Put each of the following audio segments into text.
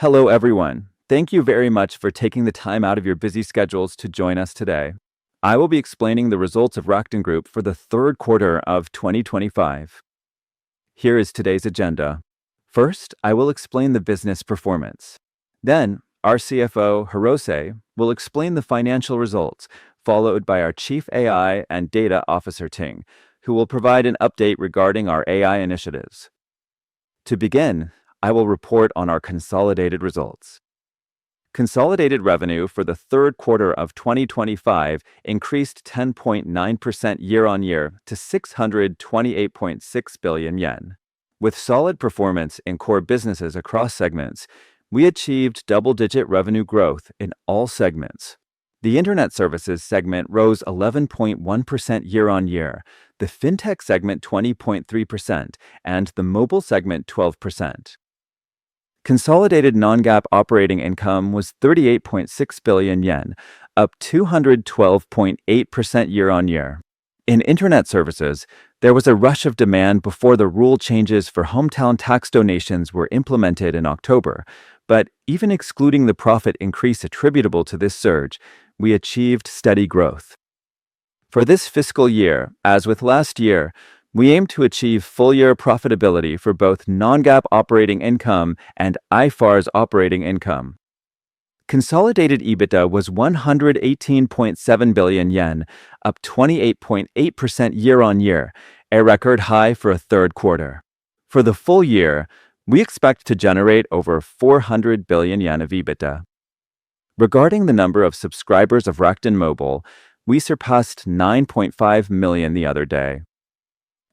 Hello, everyone. Thank you very much for taking the time out of your busy schedules to join us today. I will be explaining the results of Rakuten Group for the third quarter of 2025. Here is today's agenda. First, I will explain the business performance. Then, our CFO, Hirose, will explain the financial results, followed by our Chief AI and Data Officer, Ting, who will provide an update regarding our AI initiatives. To begin, I will report on our consolidated results. Consolidated revenue for the third quarter of 2025 increased 10.9% year-on-year to 628.6 billion yen. With solid performance in core businesses across segments, we achieved double-digit revenue growth in all segments. The Internet Services segment rose 11.1% year-on-year, the Fintech segment 20.3%, and the Mobile segment 12%. Consolidated non-GAAP operating income was 38.6 billion yen, up 212.8% year-on-year. In Internet Services, there was a rush of demand before the rule changes for hometown tax donations were implemented in October, but even excluding the profit increase attributable to this surge, we achieved steady growth. For this fiscal year, as with last year, we aim to achieve full-year profitability for both non-GAAP operating income and IFRS operating income. Consolidated EBITDA was 118.7 billion yen, up 28.8% year-on-year, a record high for a third quarter. For the full year, we expect to generate over 400 billion yen of EBITDA. Regarding the number of subscribers of Rakuten Mobile, we surpassed 9.5 million the other day.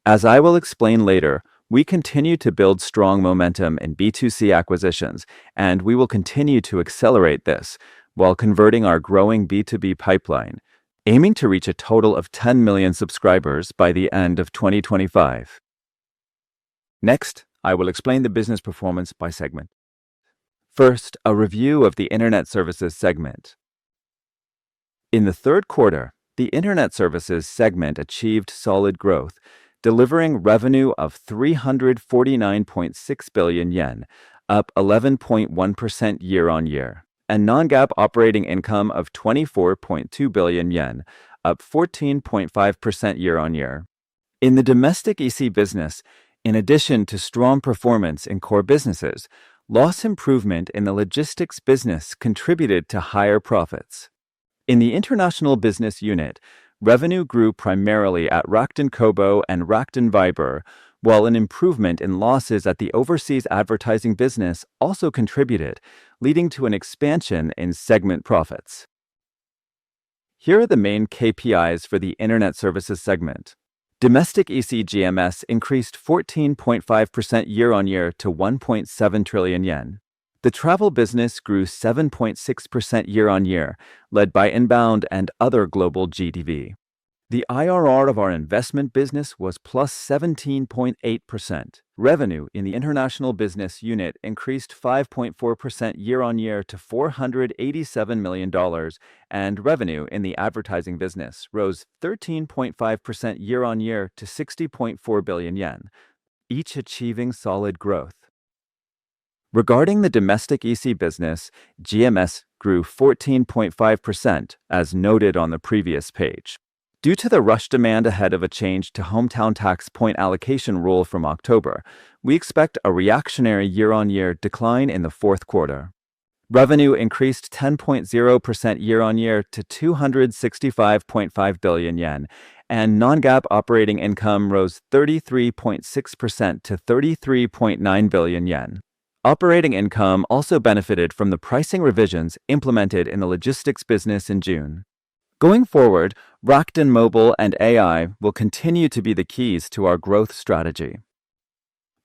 As I will explain later, we continue to build strong momentum in B2C acquisitions, and we will continue to accelerate this while converting our growing B2B pipeline, aiming to reach a total of 10 million subscribers by the end of 2025. Next, I will explain the business performance by segment. First, a review of the Internet Services segment. In the third quarter, the Internet Services segment achieved solid growth, delivering revenue of 349.6 billion yen, up 11.1% year-on-year, and non-GAAP operating income of 24.2 billion yen, up 14.5% year-on-year. In the domestic EC business, in addition to strong performance in core businesses, loss improvement in the logistics business contributed to higher profits. In the international business unit, revenue grew primarily at Rakuten Kobo and Rakuten Viber, while an improvement in losses at the overseas advertising business also contributed, leading to an expansion in segment profits. Here are the main KPIs for the Internet Services segment. Domestic EC GMS increased 14.5% year-on-year to 1.7 trillion yen. The travel business grew 7.6% year-on-year, led by inbound and other global GDV. The IRR of our investment business was plus 17.8%. Revenue in the international business unit increased 5.4% year-on-year to $487 million, and revenue in the advertising business rose 13.5% year-on-year to 60.4 billion yen, each achieving solid growth. Regarding the domestic EC business, GMS grew 14.5%, as noted on the previous page. Due to the rush demand ahead of a change to hometown tax point allocation rule from October, we expect a reactionary year-on-year decline in the fourth quarter. Revenue increased 10.0% year-on-year to 265.5 billion yen, and non-GAAP operating income rose 33.6% to 33.9 billion yen. Operating income also benefited from the pricing revisions implemented in the logistics business in June. Going forward, Rakuten Mobile and AI will continue to be the keys to our growth strategy.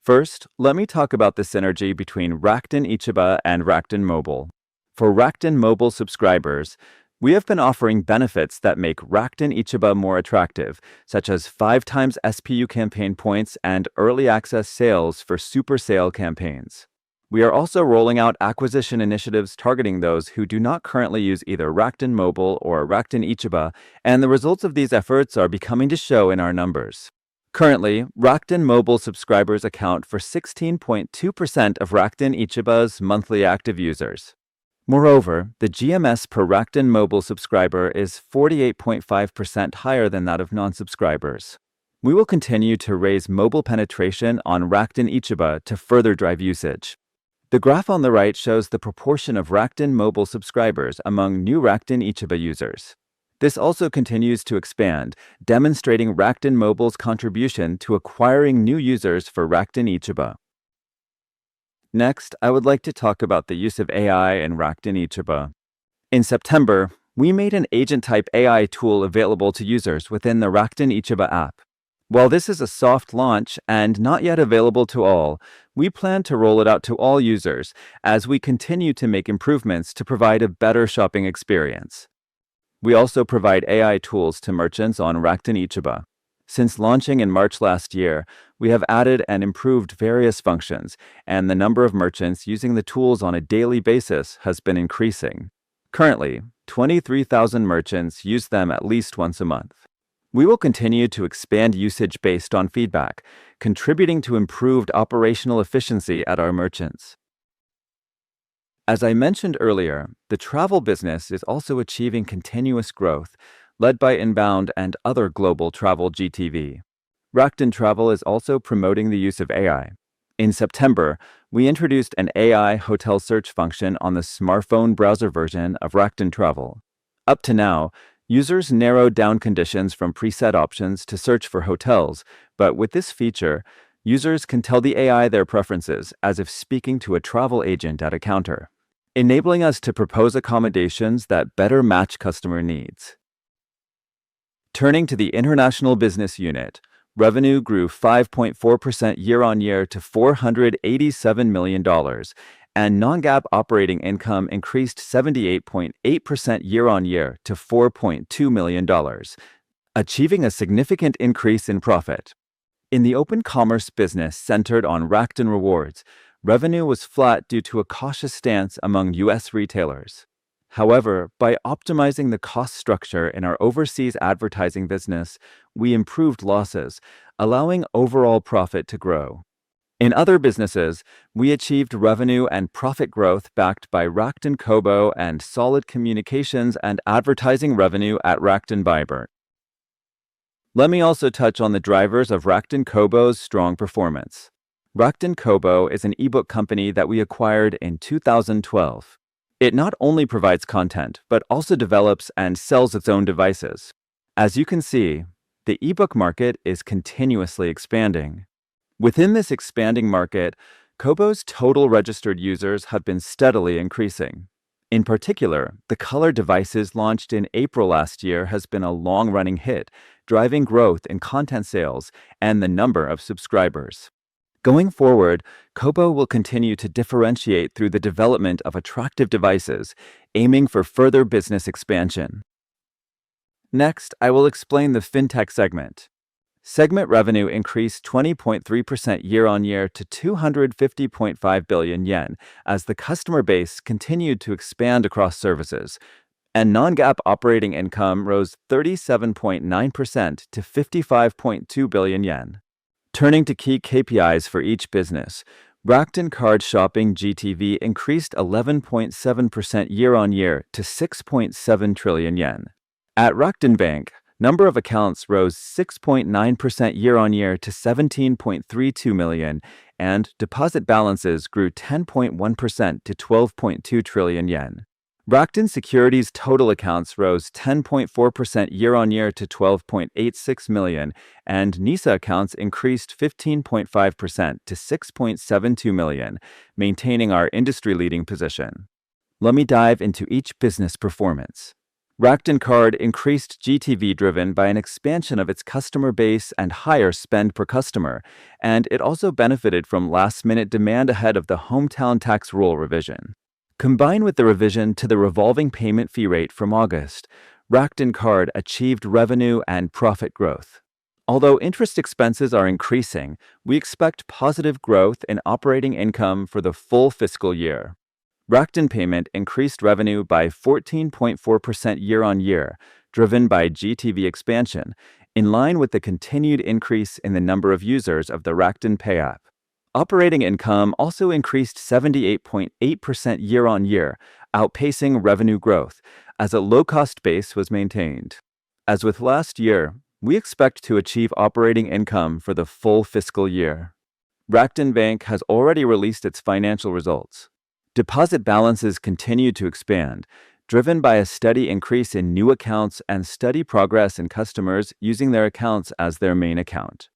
First, let me talk about the synergy between Rakuten Ichiba and Rakuten Mobile. For Rakuten Mobile subscribers, we have been offering benefits that make Rakuten Ichiba more attractive, such as 5 times SPU campaign points and early access sales for super sale campaigns. We are also rolling out acquisition initiatives targeting those who do not currently use either Rakuten Mobile or Rakuten Ichiba, and the results of these efforts are beginning to show in our numbers. Currently, Rakuten mobile subscribers account for 16.2% of Rakuten Ichiba's monthly active users. Moreover, the GMS per Rakuten mobile subscriber is 48.5% higher than that of non-subscribers. We will continue to raise mobile penetration on Rakuten Ichiba to further drive usage. The graph on the right shows the proportion of Rakuten mobile subscribers among new Rakuten Ichiba users. This also continues to expand, demonstrating Rakuten Mobile's contribution to acquiring new users for Rakuten Ichiba. Next, I would like to talk about the use of AI in Rakuten Ichiba. In September, we made an agent-type AI tool available to users within the Rakuten Ichiba app. While this is a soft launch and not yet available to all, we plan to roll it out to all users as we continue to make improvements to provide a better shopping experience. We also provide AI tools to merchants on Rakuten Ichiba. Since launching in March last year, we have added and improved various functions, and the number of merchants using the tools on a daily basis has been increasing. Currently, 23,000 merchants use them at least once a month. We will continue to expand usage based on feedback, contributing to improved operational efficiency at our merchants. As I mentioned earlier, the travel business is also achieving continuous growth, led by inbound and other global travel GTV. Rakuten Travel is also promoting the use of AI. In September, we introduced an AI hotel search function on the smartphone browser version of Rakuten Travel. Up to now, users narrowed down conditions from preset options to search for hotels, but with this feature, users can tell the AI their preferences as if speaking to a travel agent at a counter, enabling us to propose accommodations that better match customer needs. Turning to the international business unit, revenue grew 5.4% year-on-year to $487 million, and non-GAAP operating income increased 78.8% year-on-year to $4.2 million, achieving a significant increase in profit. In the open commerce business centered on Rakuten Rewards, revenue was flat due to a cautious stance among U.S. retailers. However, by optimizing the cost structure in our overseas advertising business, we improved losses, allowing overall profit to grow. In other businesses, we achieved revenue and profit growth backed by Rakuten Kobo and solid communications and advertising revenue at Rakuten Viber. Let me also touch on the drivers of Rakuten Kobo's strong performance. Rakuten Kobo is an ebook company that we acquired in 2012. It not only provides content, but also develops and sells its own devices. As you can see, the ebook market is continuously expanding. Within this expanding market, Kobo's total registered users have been steadily increasing. In particular, the color devices launched in April last year has been a long-running hit, driving growth in content sales and the number of subscribers. Going forward, Kobo will continue to differentiate through the development of attractive devices, aiming for further business expansion. Next, I will explain the Fintech segment. Segment revenue increased 20.3% year-on-year to 250.5 billion yen as the customer base continued to expand across services, and non-GAAP operating income rose 37.9% to 55.2 billion yen. Turning to key KPIs for each business, Rakuten Card Shopping GTV increased 11.7% year-on-year to 6.7 trillion yen. At Rakuten Bank, number of accounts rose 6.9% year-on-year to 17.32 million, and deposit balances grew 10.1% to 12.2 trillion yen. Rakuten Securities total accounts rose 10.4% year-on-year to 12.86 million, and NISA accounts increased 15.5% to 6.72 million, maintaining our industry-leading position. Let me dive into each business performance. Rakuten Card increased GTV driven by an expansion of its customer base and higher spend per customer, and it also benefited from last-minute demand ahead of the hometown tax rule revision. Combined with the revision to the revolving payment fee rate from August, Rakuten Card achieved revenue and profit growth. Although interest expenses are increasing, we expect positive growth in operating income for the full fiscal year. Rakuten Payment increased revenue by 14.4% year-on-year, driven by GTV expansion, in line with the continued increase in the number of users of the Rakuten Pay app. Operating income also increased 78.8% year-on-year, outpacing revenue growth, as a low-cost base was maintained. As with last year, we expect to achieve operating income for the full fiscal year. Rakuten Bank has already released its financial results. Deposit balances continue to expand, driven by a steady increase in new accounts and steady progress in customers using their accounts as their main account.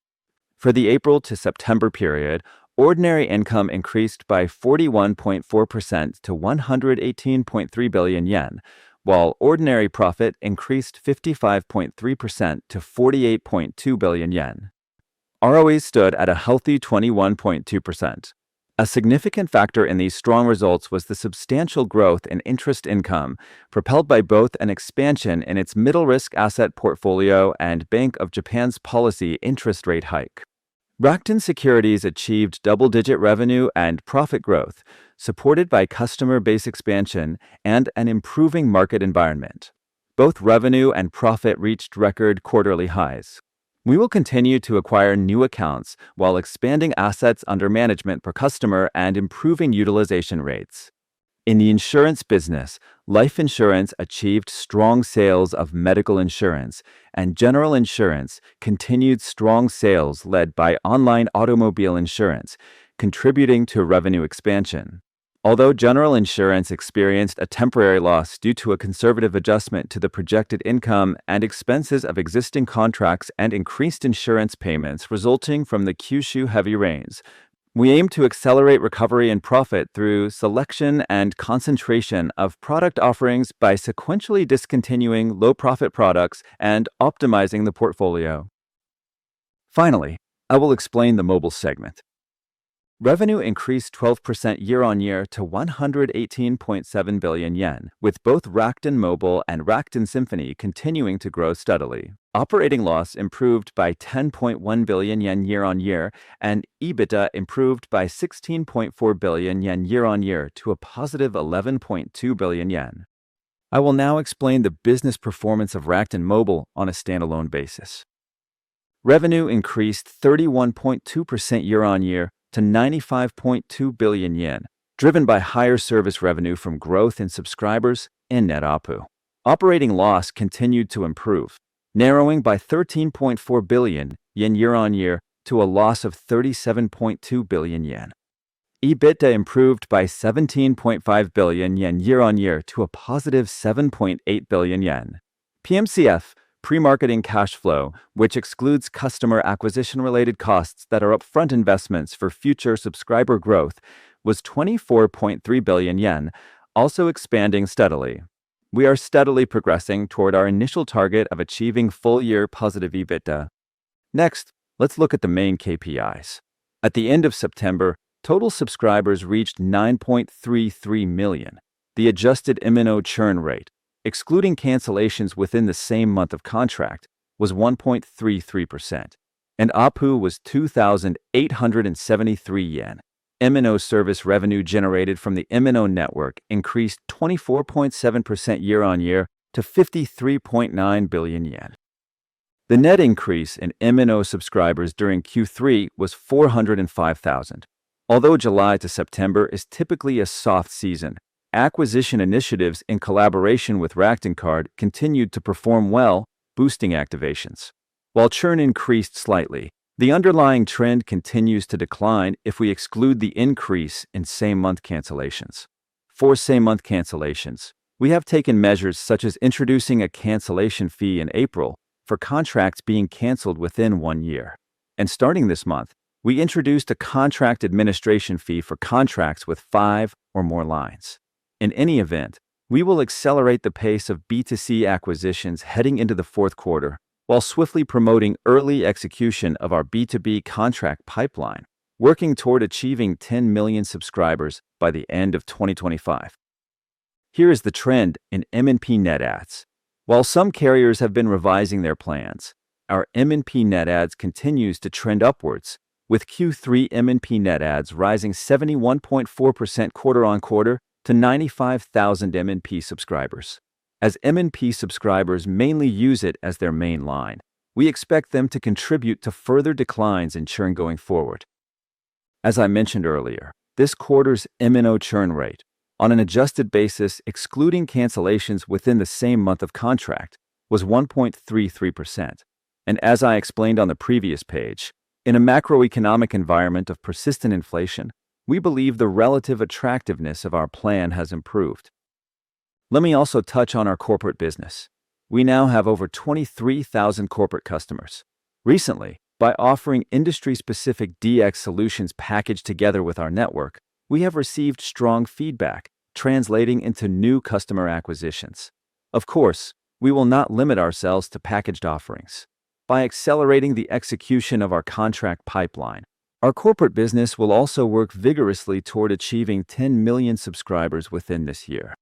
For the April to September period, ordinary income increased by 41.4% to 118.3 billion yen, while ordinary profit increased 55.3% to 48.2 billion yen. ROE stood at a healthy 21.2%. A significant factor in these strong results was the substantial growth in interest income, propelled by both an expansion in its middle-risk asset portfolio and Bank of Japan's policy interest rate hike. Rakuten Securities achieved double-digit revenue and profit growth, supported by customer base expansion and an improving market environment. Both revenue and profit reached record quarterly highs. We will continue to acquire new accounts while expanding assets under management per customer and improving utilization rates. In the insurance business, life insurance achieved strong sales of medical insurance, and general insurance continued strong sales led by online automobile insurance, contributing to revenue expansion. Although general insurance experienced a temporary loss due to a conservative adjustment to the projected income and expenses of existing contracts and increased insurance payments resulting from the Kyushu heavy rains, we aim to accelerate recovery and profit through selection and concentration of product offerings by sequentially discontinuing low-profit products and optimizing the portfolio. Finally, I will explain the mobile segment. Revenue increased 12% year-on-year to 118.7 billion yen, with both Rakuten Mobile and Rakuten Symphony continuing to grow steadily. Operating loss improved by 10.1 billion yen year-on-year, and EBITDA improved by 16.4 billion yen year-on-year to a positive 11.2 billion yen. I will now explain the business performance of Rakuten Mobile on a standalone basis. Revenue increased 31.2% year-on-year to 95.2 billion yen, driven by higher service revenue from growth in subscribers and net ARPU. Operating loss continued to improve, narrowing by 13.4 billion yen year-on-year to a loss of 37.2 billion yen. EBITDA improved by 17.5 billion yen year-on-year to a positive 7.8 billion yen. PMCF, pre-marketing cash flow, which excludes customer acquisition-related costs that are upfront investments for future subscriber growth, was 24.3 billion yen, also expanding steadily. We are steadily progressing toward our initial target of achieving full-year positive EBITDA. Next, let's look at the main KPIs. At the end of September, total subscribers reached 9.33 million. The adjusted MNO churn rate, excluding cancellations within the same month of contract, was 1.33%, and ARPU was 2,873 yen. MNO service revenue generated from the MNO network increased 24.7% year-on-year to 53.9 billion yen. The net increase in MNO subscribers during Q3 was 405,000. Although July to September is typically a soft season, acquisition initiatives in collaboration with Rakuten Card continued to perform well, boosting activations. While churn increased slightly, the underlying trend continues to decline if we exclude the increase in same-month cancellations. For same-month cancellations, we have taken measures such as introducing a cancellation fee in April for contracts being canceled within 1 year. And starting this month, we introduced a contract administration fee for contracts with 5 or more lines. In any event, we will accelerate the pace of B2C acquisitions heading into the fourth quarter, while swiftly promoting early execution of our B2B contract pipeline, working toward achieving 10 million subscribers by the end of 2025. Here is the trend in MNP net adds. While some carriers have been revising their plans, our MNP net adds continues to trend upwards, with Q3 MNP net adds rising 71.4% quarter-on-quarter to 95,000 MNP subscribers. As MNP subscribers mainly use it as their main line, We expect them to contribute to further declines in churn going forward. As I mentioned earlier, this quarter's MNO churn rate, on an adjusted basis excluding cancellations within the same month of contract, was 1.33%. And as I explained on the previous page, in a macroeconomic environment of persistent inflation, we believe the relative attractiveness of our plan has improved. Let me also touch on our corporate business. We now have over 23,000 corporate customers. Recently, by offering industry-specific DX solutions packaged together with our network, we have received strong feedback, translating into new customer acquisitions. Of course, we will not limit ourselves to packaged offerings. By accelerating the execution of our contract pipeline, our corporate business will also work vigorously toward achieving 10 million subscribers within this year.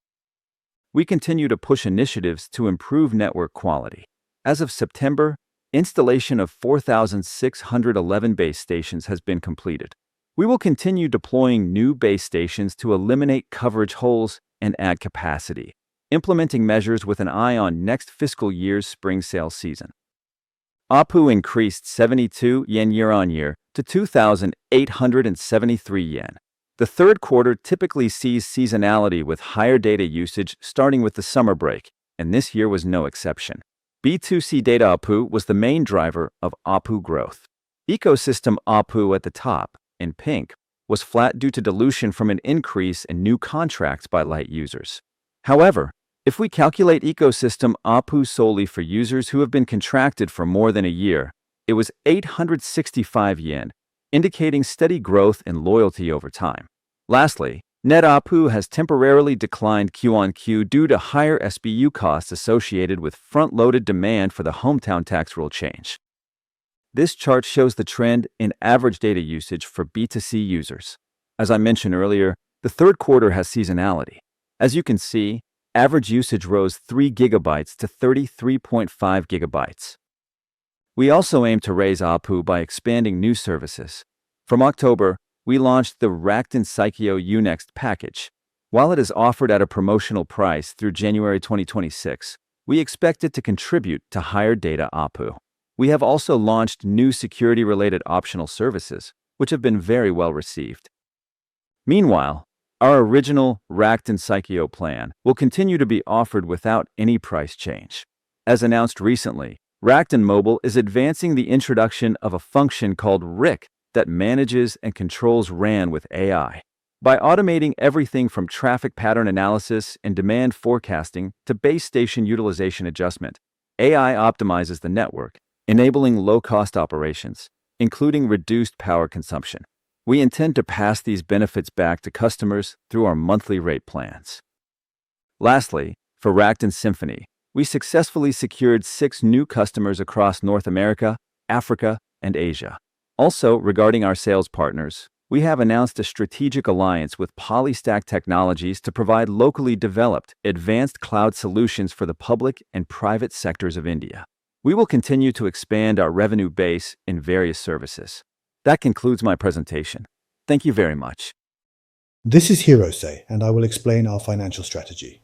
We continue to push initiatives to improve network quality. As of September, installation of 4,611 base stations has been completed. We will continue deploying new base stations to eliminate coverage holes and add capacity, implementing measures with an eye on next fiscal year's spring sales season. ARPU increased 72 yen year-on-year to 2,873 yen. The third quarter typically sees seasonality with higher data usage starting with the summer break, and this year was no exception. B2C data ARPU was the main driver of ARPU growth. Ecosystem ARPU at the top, in pink, was flat due to dilution from an increase in new contracts by light users. However, if we calculate ecosystem ARPU solely for users who have been contracted for more than a year, it was 865 yen, indicating steady growth in loyalty over time. Lastly, net ARPU has temporarily declined Q-on-Q due to higher SBU costs associated with front-loaded demand for the hometown tax rule change. This chart shows the trend in average data usage for B2C users. As I mentioned earlier, the third quarter has seasonality. As you can see, average usage rose 3 gigabytes to 33.5 gigabytes. We also aim to raise ARPU by expanding new services. From October, we launched the Rakuten Saikyo Unext package. While it is offered at a promotional price through January 2026, we expect it to contribute to higher data ARPU. We have also launched new security-related optional services, which have been very well received. Meanwhile, our original Rakuten Saikyo plan will continue to be offered without any price change. As announced recently, Rakuten Mobile is advancing the introduction of a function called RIC that manages and controls RAN with AI. By automating everything from traffic pattern analysis and demand forecasting to base station utilization adjustment, AI optimizes the network, enabling low-cost operations, including reduced power consumption. We intend to pass these benefits back to customers through our monthly rate plans. Lastly, for Rakuten Symphony, we successfully secured 6 new customers across North America, Africa, and Asia. Also, regarding our sales partners, we have announced a strategic alliance with Polystack Technologies to provide locally developed, advanced cloud solutions for the public and private sectors of India. We will continue to expand our revenue base in various services. That concludes my presentation. Thank you very much. This is Hirose, and I will explain our financial strategy.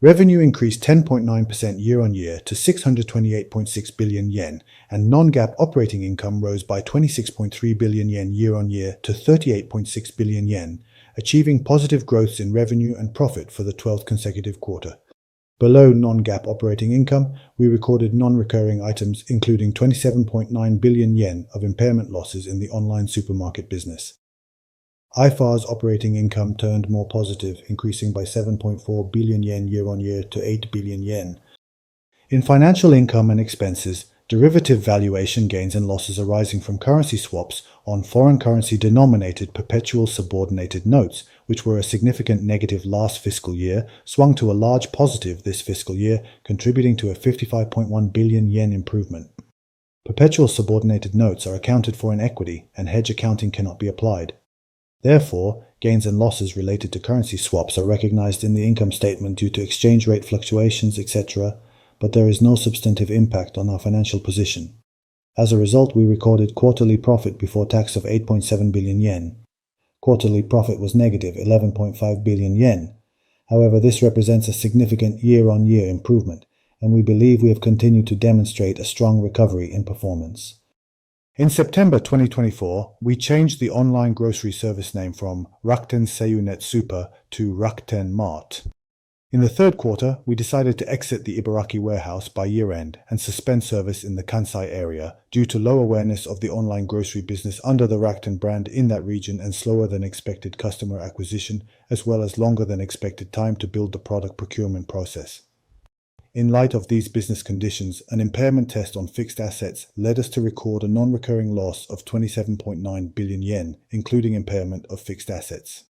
Revenue increased 10.9% year-on-year to 628.6 billion yen, and non-GAAP operating income rose by 26.3 billion yen year-on-year to 38.6 billion yen, achieving positive growths in revenue and profit for the 12th consecutive quarter. Below non-GAAP operating income, we recorded non-recurring items including 27.9 billion yen of impairment losses in the online supermarket business. IFR's operating income turned more positive, increasing by 7.4 billion yen year-on-year to 8 billion yen. In financial income and expenses, derivative valuation gains and losses arising from currency swaps on foreign currency denominated perpetual subordinated notes, which were a significant negative last fiscal year, swung to a large positive this fiscal year, contributing to a 55.1 billion yen improvement. Perpetual subordinated notes are accounted for in equity, and hedge accounting cannot be applied. Therefore, gains and losses related to currency swaps are recognized in the income statement due to exchange rate fluctuations, etc., but there is no substantive impact on our financial position. As a result, we recorded quarterly profit before tax of 8.7 billion yen. Quarterly profit was negative 11.5 billion yen. However, this represents a significant year-on-year improvement, and we believe we have continued to demonstrate a strong recovery in performance. In September 2024, we changed the online grocery service name from Rakuten Seyunet Super to Rakuten Mart. In the third quarter, we decided to exit the Ibaraki warehouse by year-end and suspend service in the Kansai area due to low awareness of the online grocery business under the Rakuten brand in that region and slower than expected customer acquisition, as well as longer than expected time to build the product procurement process. In light of these business conditions, an impairment test on fixed assets led us to record a non-recurring loss of 27.9 billion yen, including impairment of fixed assets.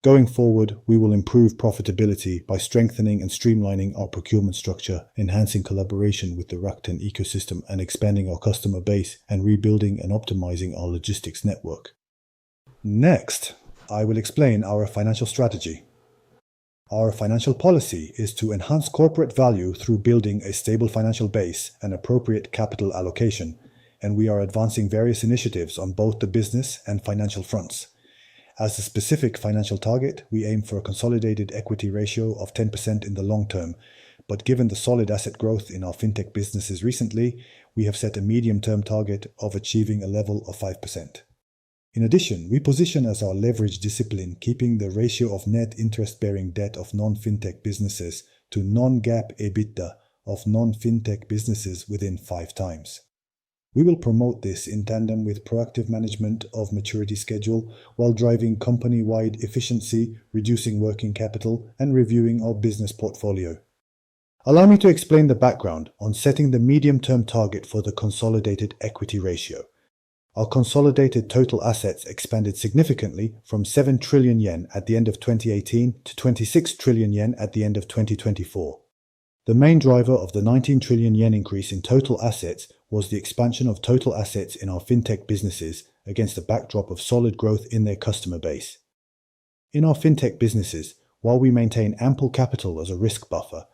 Going forward, we will improve profitability by strengthening and streamlining our procurement structure, enhancing collaboration with the Rakuten ecosystem, and expanding our customer base and rebuilding and optimizing our logistics network. Next, I will explain our financial strategy. Our financial policy is to enhance corporate value through building a stable financial base and appropriate capital allocation, and we are advancing various initiatives on both the business and financial fronts. As a specific financial target, we aim for a consolidated equity ratio of 10% in the long term, but given the solid asset growth in our fintech businesses recently, we have set a medium-term target of achieving a level of 5%. In addition, we position as our leverage discipline keeping the ratio of net interest-bearing debt of non-fintech businesses to non-GAAP EBITDA of non-fintech businesses within 5 times. We will promote this in tandem with proactive management of maturity schedule while driving company-wide efficiency, reducing working capital, and reviewing our business portfolio. Allow me to explain the background on setting the medium-term target for the consolidated equity ratio. Our consolidated total assets expanded significantly from 7 trillion yen at the end of 2018 to 26 trillion yen at the end of 2024. The main driver of the 19 trillion yen increase in total assets was the expansion of total assets in our fintech businesses against a backdrop of solid growth in their customer base. In our fintech businesses, while we maintain ample capital as a risk buffer,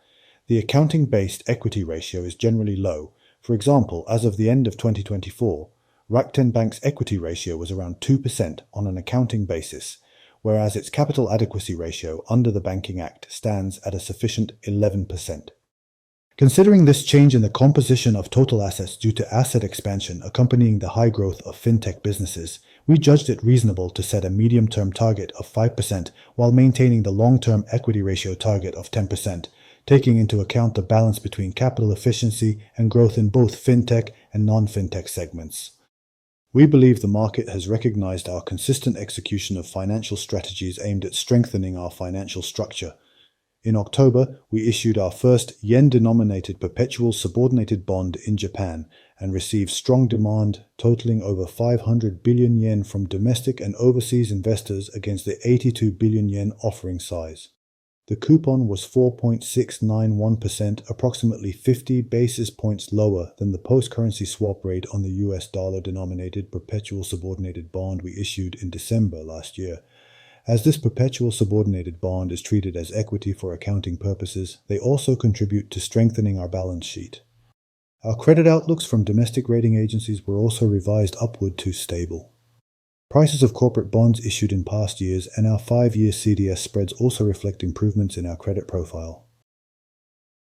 the accounting-based equity ratio is generally low. For example, as of the end of 2024, Rakuten Bank's equity ratio was around 2% on an accounting basis, whereas its capital adequacy ratio under the Banking Act stands at a sufficient 11%. Considering this change in the composition of total assets due to asset expansion accompanying the high growth of fintech businesses, we judged it reasonable to set a medium-term target of 5% while maintaining the long-term equity ratio target of 10%, taking into account the balance between capital efficiency and growth in both fintech and non-fintech segments. We believe the market has recognized our consistent execution of financial strategies aimed at strengthening our financial structure. In October, we issued our first yen-denominated perpetual subordinated bond in Japan and received strong demand totaling over 500 billion yen from domestic and overseas investors against the 82 billion yen offering size. The coupon was 4.691%, approximately 50 basis points lower than the post-currency swap rate on the US dollar-denominated perpetual subordinated bond we issued in December last year. As this perpetual subordinated bond is treated as equity for accounting purposes, they also contribute to strengthening our balance sheet. Our credit outlooks from domestic rating agencies were also revised upward to stable. Prices of corporate bonds issued in past years and our 5-year CDS spreads also reflect improvements in our credit profile.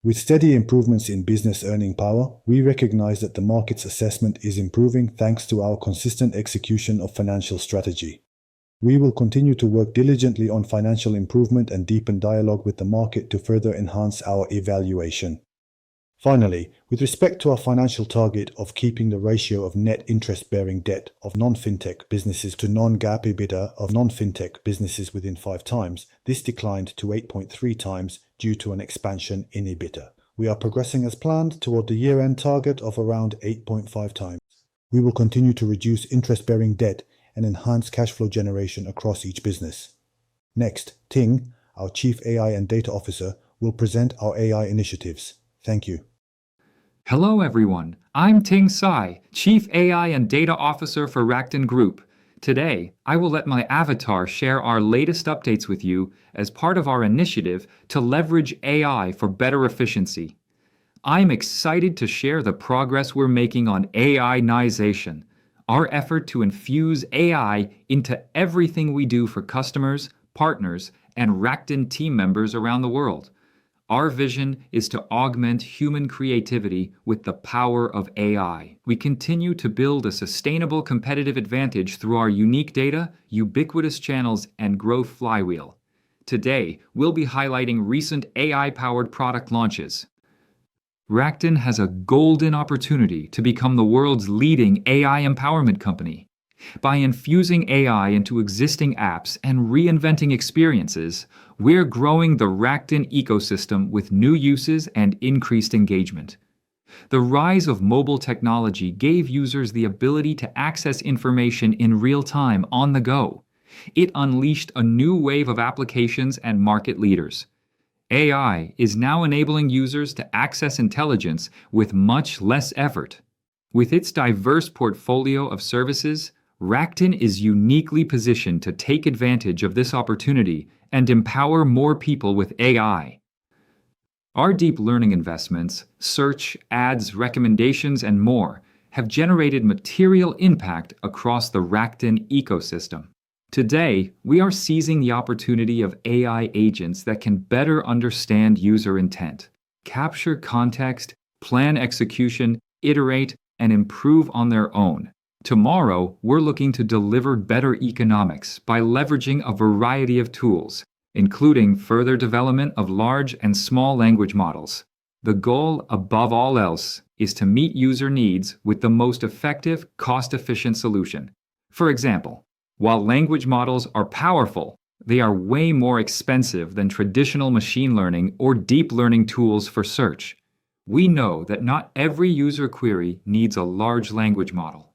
With steady improvements in business earning power, we recognize that the market's assessment is improving thanks to our consistent execution of financial strategy. We will continue to work diligently on financial improvement and deepen dialogue with the market to further enhance our evaluation. Finally, with respect to our financial target of keeping the ratio of net interest-bearing debt of non-fintech businesses to non-GAAP EBITDA of non-fintech businesses within 5 times, this declined to 8.3 times due to an expansion in EBITDA. We are progressing as planned toward the year-end target of around 8.5 times. We will continue to reduce interest-bearing debt and enhance cash flow generation across each business. Next, Ting, our Chief AI and Data Officer, will present our AI initiatives. Thank you. Hello everyone, I'm Ting Sai, Chief AI and Data Officer for Rakuten Group. Today, I will let my avatar share our latest updates with you as part of our initiative to leverage AI for better efficiency. I'm excited to share the progress we're making on AI-nization, our effort to infuse AI into everything we do for customers, partners, and Rakuten team members around the world. Our vision is to augment human creativity with the power of AI. We continue to build a sustainable competitive advantage through our unique data, ubiquitous channels, and growth flywheel. Today, we'll be highlighting recent AI-powered product launches. Rakuten has a golden opportunity to become the world's leading AI empowerment company. By infusing AI into existing apps and reinventing experiences, we're growing the Rakuten ecosystem with new uses and increased engagement. The rise of mobile technology gave users the ability to access information in real time on the go. It unleashed a new wave of applications and market leaders. AI is now enabling users to access intelligence with much less effort. With its diverse portfolio of services, Rakuten is uniquely positioned to take advantage of this opportunity and empower more people with AI. Our deep learning investments, search, ads, recommendations, and more have generated material impact across the Rakuten ecosystem. Today, we are seizing the opportunity of AI agents that can better understand user intent, capture context, plan execution, iterate, and improve on their own. Tomorrow, we're looking to deliver better economics by leveraging a variety of tools, including further development of large and small language models. The goal, above all else, is to meet user needs with the most effective, cost-efficient solution. For example, while language models are powerful, they are way more expensive than traditional machine learning or deep learning tools for search. We know that not every user query needs a large language model.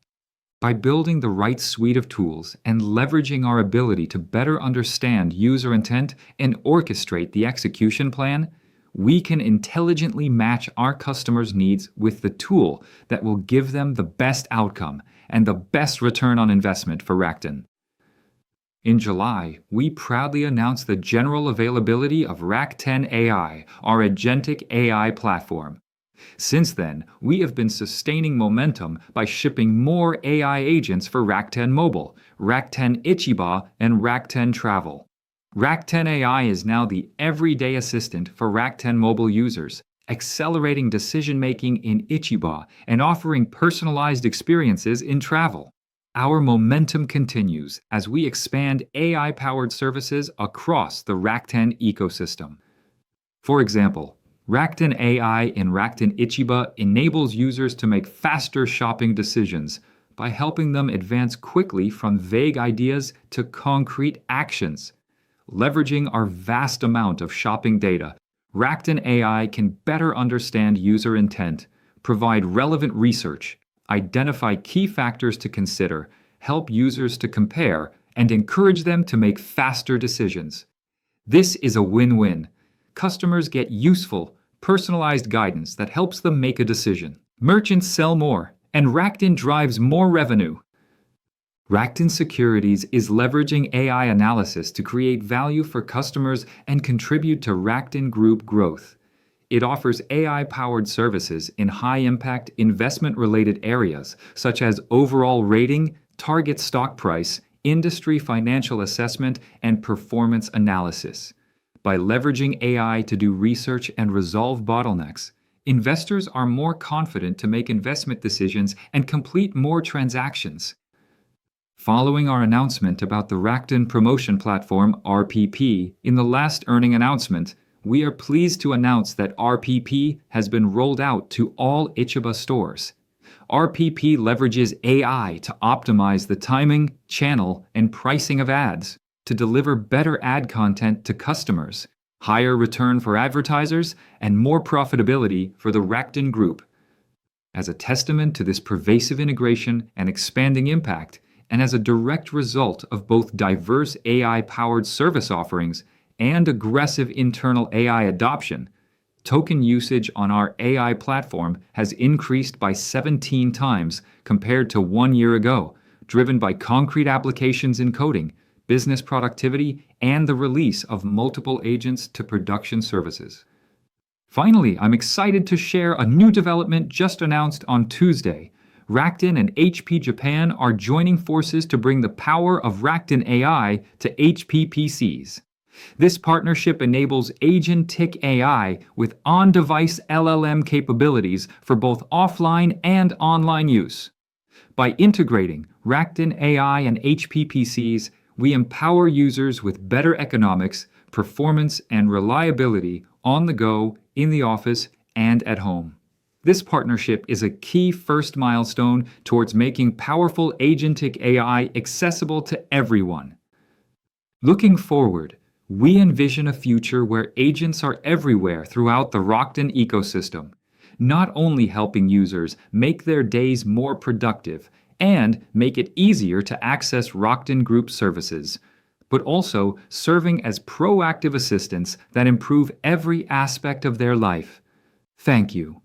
By building the right suite of tools and leveraging our ability to better understand user intent and orchestrate the execution plan, we can intelligently match our customers' needs with the tool that will give them the best outcome and the best return on investment for Rakuten. In July, we proudly announced the general availability of Rakuten AI, our agentic AI platform. Since then, we have been sustaining momentum by shipping more AI agents for Rakuten Mobile, Rakuten Ichiba, and Rakuten Travel. Rakuten AI is now the everyday assistant for Rakuten Mobile users, accelerating decision-making in Ichiba and offering personalized experiences in travel. Our momentum continues as we expand AI-powered services across the Rakuten ecosystem. For example, Rakuten AI in Rakuten Ichiba enables users to make faster shopping decisions by helping them advance quickly from vague ideas to concrete actions. Leveraging our vast amount of shopping data, Rakuten AI can better understand user intent, provide relevant research, identify key factors to consider, help users to compare, and encourage them to make faster decisions. This is a win-win. Customers get useful, personalized guidance that helps them make a decision. Merchants sell more, and Rakuten drives more revenue. Rakuten Securities is leveraging AI analysis to create value for customers and contribute to Rakuten Group growth. It offers AI-powered services in high-impact investment-related areas such as overall rating, target stock price, industry financial assessment, and performance analysis. By leveraging AI to do research and resolve bottlenecks, investors are more confident to make investment decisions and complete more transactions. Following our announcement about the Rakuten Promotion Platform (RPP) in the last earning announcement, we are pleased to announce that RPP has been rolled out to all Ichiba stores. RPP leverages AI to optimize the timing, channel, and pricing of ads to deliver better ad content to customers, higher return for advertisers, and more profitability for the Rakuten Group. As a testament to this pervasive integration and expanding impact, and as a direct result of both diverse AI-powered service offerings and aggressive internal AI adoption, token usage on our AI platform has increased by 17 times compared to 1 year ago, driven by concrete applications in coding, business productivity, and the release of multiple agents to production services. Finally, I'm excited to share a new development just announced on Tuesday. Rakuten and HP Japan are joining forces to bring the power of Rakuten AI to HP PCs. This partnership enables Agentic AI with on-device LLM capabilities for both offline and online use. By integrating Rakuten AI and HPPCs, we empower users with better economics, performance, and reliability on the go, in the office, and at home. This partnership is a key first milestone towards making powerful agentic AI accessible to everyone. Looking forward, we envision a future where agents are everywhere throughout the Rakuten ecosystem, not only helping users make their days more productive and make it easier to access Rakuten Group services, but also serving as proactive assistants that improve every aspect of their life. Thank you.